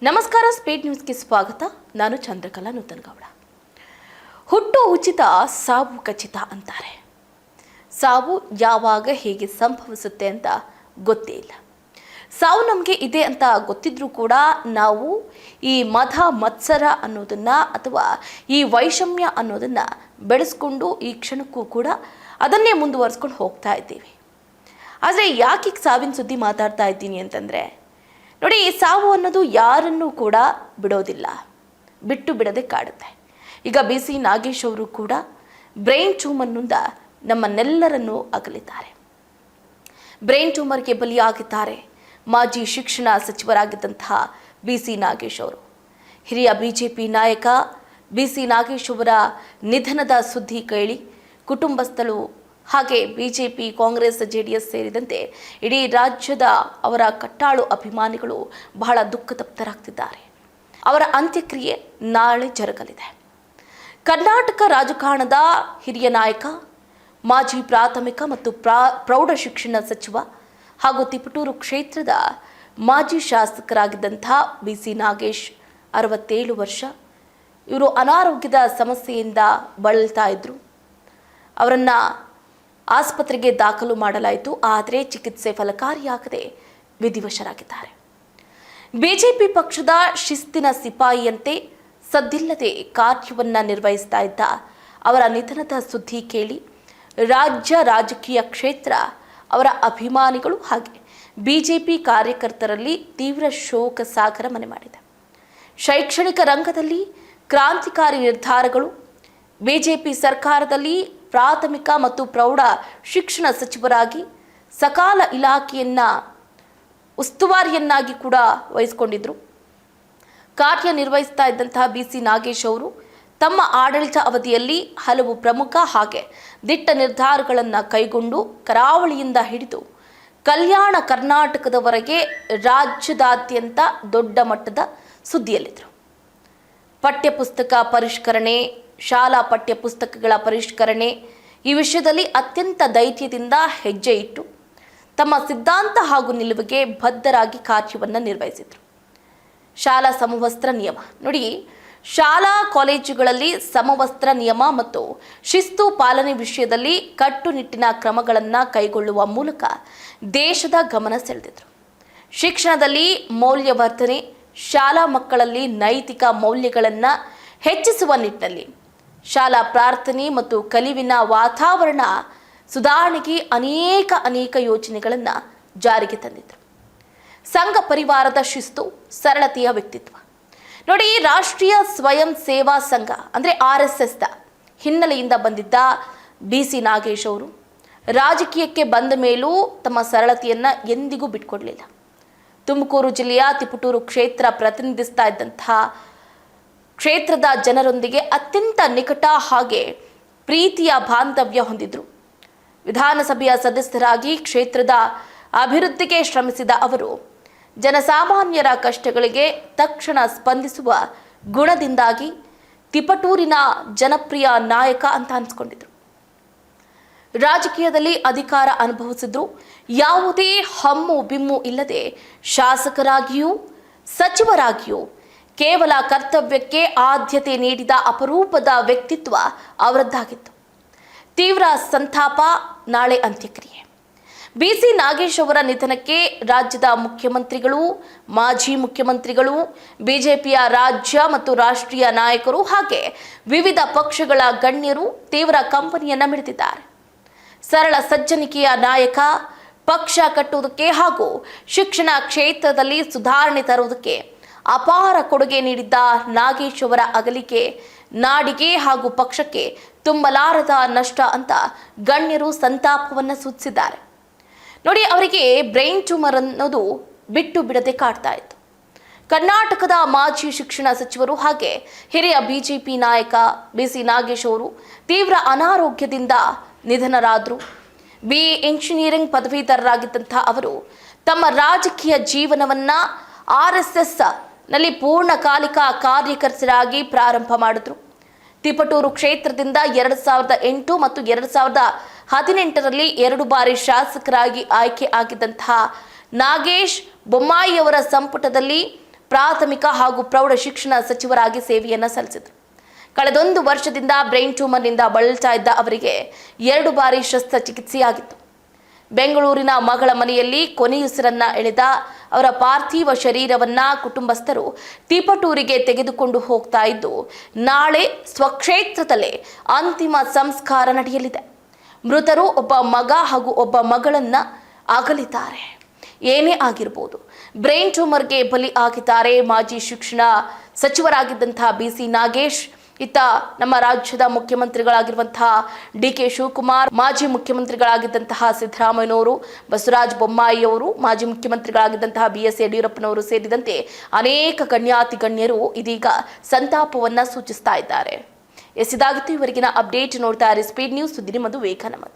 ನಮಸ್ಕಾರ, ಸ್ಪೀಡ್ ನ್ಯೂಸ್ಗೆ ಸ್ವಾಗತ. ನಾನು ಚಂದ್ರಕಲಾ ನೂತನಗೌಡ. ಹುಟ್ಟು ಉಚಿತ, ಸಾವು ಖಚಿತ ಅಂತಾರೆ. ಸಾವು ಯಾವಾಗ ಹೇಗೆ ಸಂಭವಿಸುತ್ತೆ ಅಂತ ಗೊತ್ತೇ ಇಲ್ಲ. ಸಾವು ನಮಗೆ ಇದೆ ಅಂತ ಗೊತ್ತಿದ್ರೂ ಕೂಡ ನಾವು ಈ ಮದ ಮತ್ಸರ ಅನ್ನೋದನ್ನ ಅಥವಾ ಈ ವೈಷಮ್ಯ ಅನ್ನೋದನ್ನ ಬೆಳೆಸ್ಕೊಂಡು ಈ ಕ್ಷಣಕ್ಕೂ ಕೂಡ ಅದನ್ನೇ ಮುಂದುವರಿಸ್ಕೊಂಡು ಹೋಗ್ತಾ ಇದ್ದೀವಿ. ಆದರೆ ಯಾಕೆ ಸಾವಿನ ಸುದ್ದಿ ಮಾತಾಡ್ತಾ ಇದ್ದೀನಿ ಅಂತಂದರೆ, ನೋಡಿ, ಸಾವು ಅನ್ನೋದು ಯಾರನ್ನೂ ಕೂಡ ಬಿಡೋದಿಲ್ಲ, ಬಿಟ್ಟು ಬಿಡದೆ ಕಾಡುತ್ತೆ. ಈಗ BC ನಾಗೇಶ್ ಅವರು ಕೂಡ ಬ್ರೈನ್ ಟ್ಯೂಮರ್ನಿಂದ ನಮ್ಮನ್ನೆಲ್ಲರನ್ನೂ ಅಗಲಿದ್ದಾರೆ. ಬ್ರೈನ್ ಟ್ಯೂಮರ್ಗೆ ಬಲಿಯಾಗಿದ್ದಾರೆ ಮಾಜಿ ಶಿಕ್ಷಣ ಸಚಿವರಾಗಿದ್ದಂತಹ BC ನಾಗೇಶ್ ಅವರು. ಹಿರಿಯ BJP ನಾಯಕ BC ನಾಗೇಶ್ ಅವರ ನಿಧನದ ಸುದ್ದಿ ಕೇಳಿ ಕುಟುಂಬಸ್ಥರು ಹಾಗೆ BJP, ಕಾಂಗ್ರೆಸ್, JDS ಸೇರಿದಂತೆ ಇಡೀ ರಾಜ್ಯದ ಅವರ ಕಟ್ಟಾಳು ಅಭಿಮಾನಿಗಳು ಬಹಳ ದುಃಖತಪ್ತರಾಗ್ತಿದ್ದಾರೆ. ಅವರ ಅಂತ್ಯಕ್ರಿಯೆ ನಾಳೆ ಜರುಗಲಿದೆ. ಕರ್ನಾಟಕ ರಾಜಕಾರಣದ ಹಿರಿಯ ನಾಯಕ, ಮಾಜಿ ಪ್ರಾಥಮಿಕ ಮತ್ತು ಪ್ರೌಢ ಶಿಕ್ಷಣ ಸಚಿವ ಹಾಗೂ ತಿಪಟೂರು ಕ್ಷೇತ್ರದ ಮಾಜಿ ಶಾಸಕರಾಗಿದ್ದಂಥ BC ನಾಗೇಶ್ 67 ವರ್ಷ. ಇವರು ಅನಾರೋಗ್ಯದ ಸಮಸ್ಯೆಯಿಂದ ಬಳಲ್ತಾ ಇದ್ರು. ಅವರನ್ನು ಆಸ್ಪತ್ರೆಗೆ ದಾಖಲು ಮಾಡಲಾಯಿತು, ಆದರೆ ಚಿಕಿತ್ಸೆ ಫಲಕಾರಿಯಾಗದೆ ವಿಧಿವಶರಾಗಿದ್ದಾರೆ. BJP ಪಕ್ಷದ ಶಿಸ್ತಿನ ಸಿಪಾಯಿಯಂತೆ ಸದ್ದಿಲ್ಲದೆ ಕಾರ್ಯವನ್ನು ನಿರ್ವಹಿಸ್ತಾ ಇದ್ದ ಅವರ ನಿಧನದ ಸುದ್ದಿ ಕೇಳಿ ರಾಜ್ಯ ರಾಜಕೀಯ ಕ್ಷೇತ್ರ, ಅವರ ಅಭಿಮಾನಿಗಳು ಹಾಗೆ BJP ಕಾರ್ಯಕರ್ತರಲ್ಲಿ ತೀವ್ರ ಶೋಕ ಸಾಗರ ಮನೆ ಮಾಡಿದೆ. ಶೈಕ್ಷಣಿಕ ರಂಗದಲ್ಲಿ ಕ್ರಾಂತಿಕಾರಿ ನಿರ್ಧಾರಗಳು, BJP ಸರ್ಕಾರದಲ್ಲಿ ಪ್ರಾಥಮಿಕ ಮತ್ತು ಪ್ರೌಢ ಶಿಕ್ಷಣ ಸಚಿವರಾಗಿ ಸಕಾಲ ಇಲಾಖೆಯನ್ನ ಉಸ್ತುವಾರಿಯನ್ನಾಗಿ ಕೂಡ ವಹಿಸಿಕೊಂಡಿದ್ರು. ಕಾರ್ಯನಿರ್ವಹಿಸ್ತಾ ಇದ್ದಂತಹ BC ನಾಗೇಶ್ ಅವರು ತಮ್ಮ ಆಡಳಿತ ಅವಧಿಯಲ್ಲಿ ಹಲವು ಪ್ರಮುಖ ಹಾಗೆ ದಿಟ್ಟ ನಿರ್ಧಾರಗಳನ್ನು ಕೈಗೊಂಡು ಕರಾವಳಿಯಿಂದ ಹಿಡಿದು ಕಲ್ಯಾಣ ಕರ್ನಾಟಕದವರೆಗೆ ರಾಜ್ಯದಾದ್ಯಂತ ದೊಡ್ಡ ಮಟ್ಟದ ಸುದ್ದಿಯಲ್ಲಿದ್ದರು. ಪಠ್ಯಪುಸ್ತಕ ಪರಿಷ್ಕರಣೆ, ಶಾಲಾ ಪಠ್ಯಪುಸ್ತಕಗಳ ಪರಿಷ್ಕರಣೆ, ಈ ವಿಷಯದಲ್ಲಿ ಅತ್ಯಂತ ಧೈರ್ಯದಿಂದ ಹೆಜ್ಜೆ ಇಟ್ಟು ತಮ್ಮ ಸಿದ್ಧಾಂತ ಹಾಗೂ ನಿಲುವಿಗೆ ಬದ್ಧರಾಗಿ ಕಾರ್ಯವನ್ನು ನಿರ್ವಹಿಸಿದರು. ಶಾಲಾ ಸಮವಸ್ತ್ರ ನಿಯಮ ನೋಡಿ, ಶಾಲಾ ಕಾಲೇಜುಗಳಲ್ಲಿ ಸಮವಸ್ತ್ರ ನಿಯಮ ಮತ್ತು ಶಿಸ್ತು ಪಾಲನೆ ವಿಷಯದಲ್ಲಿ ಕಟ್ಟುನಿಟ್ಟಿನ ಕ್ರಮಗಳನ್ನು ಕೈಗೊಳ್ಳುವ ಮೂಲಕ ದೇಶದ ಗಮನ ಸೆಳೆದಿದ್ರು. ಶಿಕ್ಷಣದಲ್ಲಿ ಮೌಲ್ಯವರ್ಧನೆ, ಶಾಲಾ ಮಕ್ಕಳಲ್ಲಿ ನೈತಿಕ ಮೌಲ್ಯಗಳನ್ನು ಹೆಚ್ಚಿಸುವ ನಿಟ್ಟಿನಲ್ಲಿ ಶಾಲಾ ಪ್ರಾರ್ಥನೆ ಮತ್ತು ಕಲಿವಿನ ವಾತಾವರಣ ಸುಧಾರಣೆಗೆ ಅನೇಕ ಯೋಜನೆಗಳನ್ನು ಜಾರಿಗೆ ತಂದಿದ್ರು. ಸಂಘ ಪರಿವಾರದ ಶಿಸ್ತು, ಸರಳತೆಯ ವ್ಯಕ್ತಿತ್ವ ನೋಡಿ, ರಾಷ್ಟ್ರೀಯ ಸ್ವಯಂ ಸೇವಾ ಸಂಘ ಅಂದರೆ RSSದ ಹಿನ್ನೆಲೆಯಿಂದ ಬಂದಿದ್ದ BC ನಾಗೇಶ್ ಅವರು ರಾಜಕೀಯಕ್ಕೆ ಬಂದ ಮೇಲೂ ತಮ್ಮ ಸರಳತೆಯನ್ನು ಎಂದಿಗೂ ಬಿಟ್ಕೊಡ್ಲಿಲ್ಲ. ತುಮಕೂರು ಜಿಲ್ಲೆಯ ತಿಪಟೂರು ಕ್ಷೇತ್ರ ಪ್ರತಿನಿಧಿಸ್ತಾ ಇದ್ದಂತಹ ಕ್ಷೇತ್ರದ ಜನರೊಂದಿಗೆ ಅತ್ಯಂತ ನಿಕಟ ಹಾಗೆ ಪ್ರೀತಿಯ ಬಾಂಧವ್ಯ ಹೊಂದಿದ್ರು. ವಿಧಾನಸಭೆಯ ಸದಸ್ಯರಾಗಿ ಕ್ಷೇತ್ರದ ಅಭಿವೃದ್ಧಿಗೆ ಶ್ರಮಿಸಿದ ಅವರು ಜನಸಾಮಾನ್ಯರ ಕಷ್ಟಗಳಿಗೆ ತಕ್ಷಣ ಸ್ಪಂದಿಸುವ ಗುಣದಿಂದಾಗಿ ತಿಪಟೂರಿನ ಜನಪ್ರಿಯ ನಾಯಕ ಅಂತ ಅನ್ಸ್ಕೊಂಡಿದ್ರು. ರಾಜಕೀಯದಲ್ಲಿ ಅಧಿಕಾರ ಅನುಭವಿಸಿದ್ರು. ಯಾವುದೇ ಹಮ್ಮು ಬಿಮ್ಮು ಇಲ್ಲದೆ ಶಾಸಕರಾಗಿಯೂ ಸಚಿವರಾಗಿಯೂ ಕೇವಲ ಕರ್ತವ್ಯಕ್ಕೆ ಆದ್ಯತೆ ನೀಡಿದ ಅಪರೂಪದ ವ್ಯಕ್ತಿತ್ವ ಅವರದ್ದಾಗಿತ್ತು. ತೀವ್ರ ಸಂತಾಪ, ನಾಳೆ ಅಂತ್ಯಕ್ರಿಯೆ. BC ನಾಗೇಶ್ ಅವರ ನಿಧನಕ್ಕೆ ರಾಜ್ಯದ ಮುಖ್ಯಮಂತ್ರಿಗಳು, ಮಾಜಿ ಮುಖ್ಯಮಂತ್ರಿಗಳು, BJPಯ ರಾಜ್ಯ ಮತ್ತು ರಾಷ್ಟ್ರೀಯ ನಾಯಕರು ಹಾಗೆ ವಿವಿಧ ಪಕ್ಷಗಳ ಗಣ್ಯರು ತೀವ್ರ ಕಂಬನಿಯನ್ನ ಮಿಡಿದಿದ್ದಾರೆ. ಸರಳ ಸಜ್ಜನಿಕೆಯ ನಾಯಕ, ಪಕ್ಷ ಕಟ್ಟುವುದಕ್ಕೆ ಹಾಗೂ ಶಿಕ್ಷಣ ಕ್ಷೇತ್ರದಲ್ಲಿ ಸುಧಾರಣೆ ತರುವುದಕ್ಕೆ ಅಪಾರ ಕೊಡುಗೆ ನೀಡಿದ್ದ ನಾಗೇಶ್ ಅವರ ಅಗಲಿಕೆ ನಾಡಿಗೆ ಹಾಗೂ ಪಕ್ಷಕ್ಕೆ ತುಂಬಲಾರದ ನಷ್ಟ ಅಂತ ಗಣ್ಯರು ಸಂತಾಪವನ್ನು ಸೂಚಿಸಿದ್ದಾರೆ. ನೋಡಿ, ಅವರಿಗೆ ಬ್ರೈನ್ ಟ್ಯೂಮರ್ ಅನ್ನೋದು ಬಿಟ್ಟು ಬಿಡದೆ ಕಾಡ್ತಾ ಇತ್ತು. ಕರ್ನಾಟಕದ ಮಾಜಿ ಶಿಕ್ಷಣ ಸಚಿವರು ಹಾಗೆ ಹಿರಿಯ BJP ನಾಯಕ BC ನಾಗೇಶ್ ಅವರು ತೀವ್ರ ಅನಾರೋಗ್ಯದಿಂದ ನಿಧನರಾದರು. BE ಇಂಜಿನಿಯರಿಂಗ್ ಪದವೀಧರರಾಗಿದ್ದಂಥ ಅವರು ತಮ್ಮ ರಾಜಕೀಯ ಜೀವನವನ್ನ RSS ನಲ್ಲಿ ಪೂರ್ಣಕಾಲಿಕ ಕಾರ್ಯಕರ್ತರಾಗಿ ಪ್ರಾರಂಭ ಮಾಡಿದ್ರು. ತಿಪಟೂರು ಕ್ಷೇತ್ರದಿಂದ 2008 ಮತ್ತು 2018ರಲ್ಲಿ 2 ಬಾರಿ ಶಾಸಕರಾಗಿ ಆಯ್ಕೆ ಆಗಿದ್ದಂತಹ ನಾಗೇಶ್ ಬೊಮ್ಮಾಯಿಯವರ ಸಂಪುಟದಲ್ಲಿ ಪ್ರಾಥಮಿಕ ಹಾಗೂ ಪ್ರೌಢ ಶಿಕ್ಷಣ ಸಚಿವರಾಗಿ ಸೇವೆಯನ್ನು ಸಲ್ಲಿಸಿದರು. ಕಳೆದೊಂದು ವರ್ಷದಿಂದ ಬ್ರೈನ್ ಟ್ಯೂಮರ್ನಿಂದ ಬಳಲ್ತಾ ಇದ್ದ ಅವರಿಗೆ 2 ಬಾರಿ ಶಸ್ತ್ರಚಿಕಿತ್ಸೆಯಾಗಿತ್ತು. ಬೆಂಗಳೂರಿನ ಮಗಳ ಮನೆಯಲ್ಲಿ ಕೊನೆಯುಸಿರನ್ನ ಎಳೆದ ಅವರ ಪಾರ್ಥಿವ ಶರೀರವನ್ನ ಕುಟುಂಬಸ್ಥರು ತಿಪಟೂರಿಗೆ ತೆಗೆದುಕೊಂಡು ಹೋಗ್ತಾ ಇದ್ದು, ನಾಳೆ ಸ್ವಕ್ಷೇತ್ರದಲ್ಲೇ ಅಂತಿಮ ಸಂಸ್ಕಾರ ನಡೆಯಲಿದೆ. ಮೃತರು ಒಬ್ಬ ಮಗ ಹಾಗೂ ಒಬ್ಬ ಮಗಳನ್ನ ಅಗಲಿದ್ದಾರೆ. ಏನೇ ಆಗಿರಬಹುದು, ಬ್ರೈನ್ ಟ್ಯೂಮರ್ಗೆ ಬಲಿ ಆಗಿದ್ದಾರೆ ಮಾಜಿ ಶಿಕ್ಷಣ ಸಚಿವರಾಗಿದ್ದಂತಹ BC ನಾಗೇಶ್. ಇತ್ತ ನಮ್ಮ ರಾಜ್ಯದ ಮುಖ್ಯಮಂತ್ರಿಗಳಾಗಿರುವಂತಹ DK ಶಿವಕುಮಾರ್, ಮಾಜಿ ಮುಖ್ಯಮಂತ್ರಿಗಳಾಗಿದ್ದಂತಹ ಸಿದ್ದರಾಮಯ್ಯನವರು, ಬಸವರಾಜ ಬೊಮ್ಮಾಯಿಯವರು, ಮಾಜಿ ಮುಖ್ಯಮಂತ್ರಿಗಳಾಗಿದ್ದಂತಹ BS ಯಡಿಯೂರಪ್ಪನವರು ಸೇರಿದಂತೆ ಅನೇಕ ಗಣ್ಯಾತಿ ಗಣ್ಯರು ಇದೀಗ ಸಂತಾಪವನ್ನ ಸೂಚಿಸ್ತಾ ಇದ್ದಾರೆ. ಇದಾಗಿತ್ತು ಇವರಿಗಿನ ಅಪ್ಡೇಟ್. ನೋಡ್ತಾ ಇರಿ ಸ್ಪೀಡ್ ನ್ಯೂಸ್, ಸುದ್ದಿ ನಿಮ್ಮದು, ವೇಗ ನಮ್ಮದು.